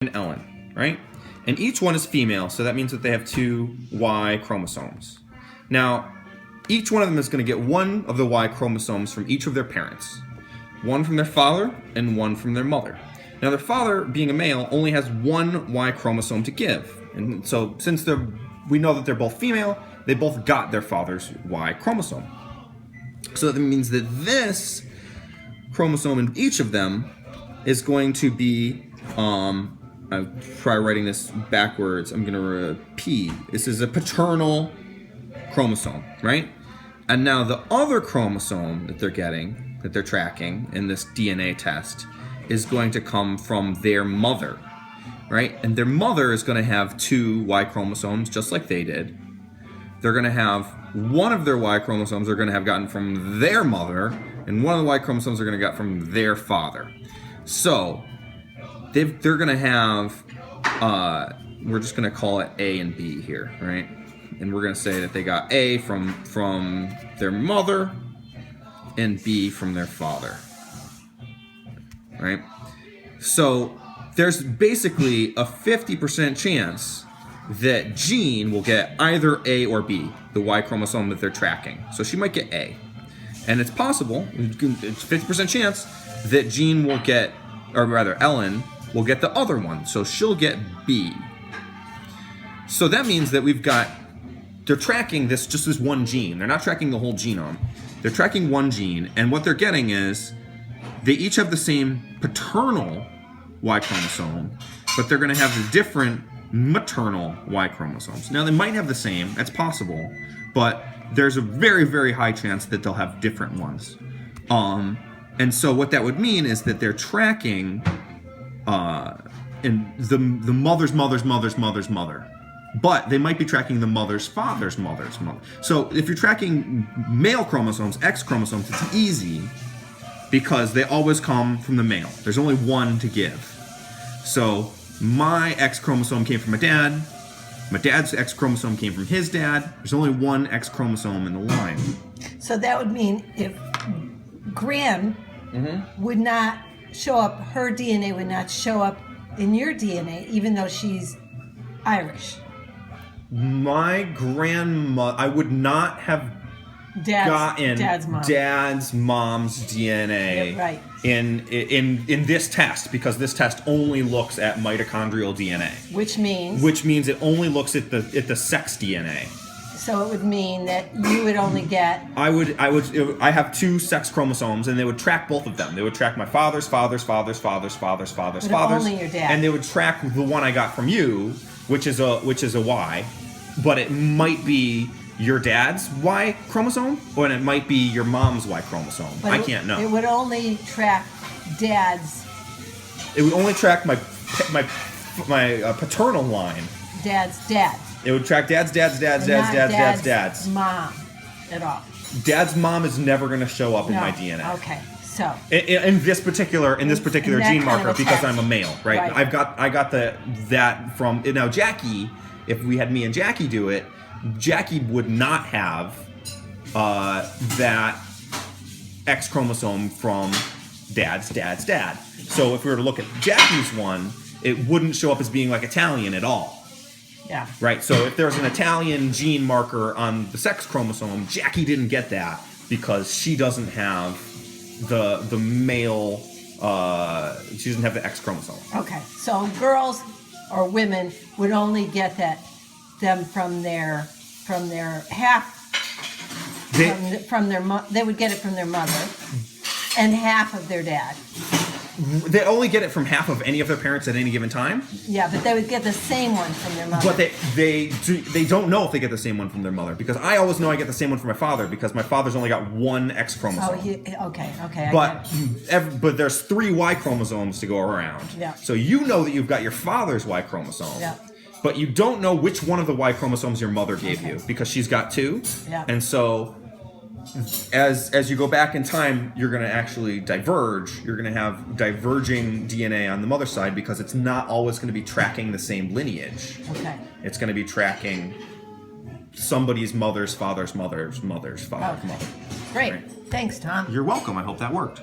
and Ellen, right? And each one is female, so that means that they have 2 Y chromosomes. Now, each one of them is going to get one of the Y chromosomes from each of their parents. One from their father and one from their mother. Now, their father, being a male, only has 1 Y chromosome to give. And so, since we know that they're both female, they both got their father's Y chromosome. So that means that this chromosome in each of them is going to be, I'll try writing this backwards. I'm going to repeat. This is a paternal chromosome, right? And now the other chromosome that they're getting, that they're tracking in this DNA test, is going to come from their mother, right? And their mother is going to have 2 Y chromosomes, just like they did. They're going to have one of their Y chromosomes they're going to have gotten from their mother, and one of the Y chromosomes they're going to get from their father. So they're going to have, we're just going to call it A and B here, right? And we're going to say that they got A from their mother and B from their father, right? So there's basically a 50% chance that Jean will get either A or B, the Y chromosome that they're tracking. So she might get A. And it's possible, it's 50% chance that Jean will get, or rather Ellen will get the other one. So she'll get B. So that means that they're tracking just this one gene. They're not tracking the whole genome. They're tracking one gene, and what they're getting is they each have the same paternal Y chromosome, but they're going to have different maternal Y chromosomes. Now, they might have the same. That's possible, but there's a very, very high chance that they'll have different ones. And so what that would mean is that they're tracking in the mother's mother. But they might be tracking the mother's father's mother. So if you're tracking male chromosomes, X chromosomes, it's easy because they always come from the male. There's only one to give. So my X chromosome came from my dad. My dad's X chromosome came from his dad. There's only one X chromosome in the line. So that would mean if Gran would not show up, her DNA would not show up in your DNA, even though she's Irish. My grandmother, I would not have gotten dad's mom's DNA in this test, because this test only looks at mitochondrial DNA, which means it only looks at the sex DNA. So it would mean that you would only get. I have 2 sex chromosomes, and they would track both of them. They would track my father's, only your dad, and they would track the one I got from you, which is a Y, but it might be your dad's Y chromosome, or it might be your mom's Y chromosome. But I can't know. It would only track dad's. It would only track my paternal line. Dad's dad. It would track dad's mom at all. Dad's mom is never going to show up in my DNA. Okay. So in this particular gene marker, because I'm a male, right? I got that from now Jackie. If we had me and Jackie do it, Jackie would not have that X chromosome from dad's dad. So if we were to look at Jackie's one, it wouldn't show up as being like Italian at all. Yeah. Right. So if there's an Italian gene marker on the sex chromosome, Jackie didn't get that because she doesn't have the male. She doesn't have the X chromosome. Okay. So girls or women would only get them from their half. They would get it from their mother and half of their dad. They only get it from half of any of their parents at any given time. Yeah, but they would get the same one from their mother. But they don't know if they get the same one from their mother, because I always know I get the same one from my father because my father's only got 1 X chromosome. Oh, okay. But there's 3 Y chromosomes to go around. Yeah. So you know that you've got your father's Y chromosome. Yeah. But you don't know which one of the Y chromosomes your mother gave you, because she's got 2. Yeah. And so as you go back in time, you're going to actually diverge. You're going to have diverging DNA on the mother's side, because it's not always going to be tracking the same lineage. Okay. It's going to be tracking somebody's mother's father's mother. Great. Right? Thanks, Tom. You're welcome. I hope that worked.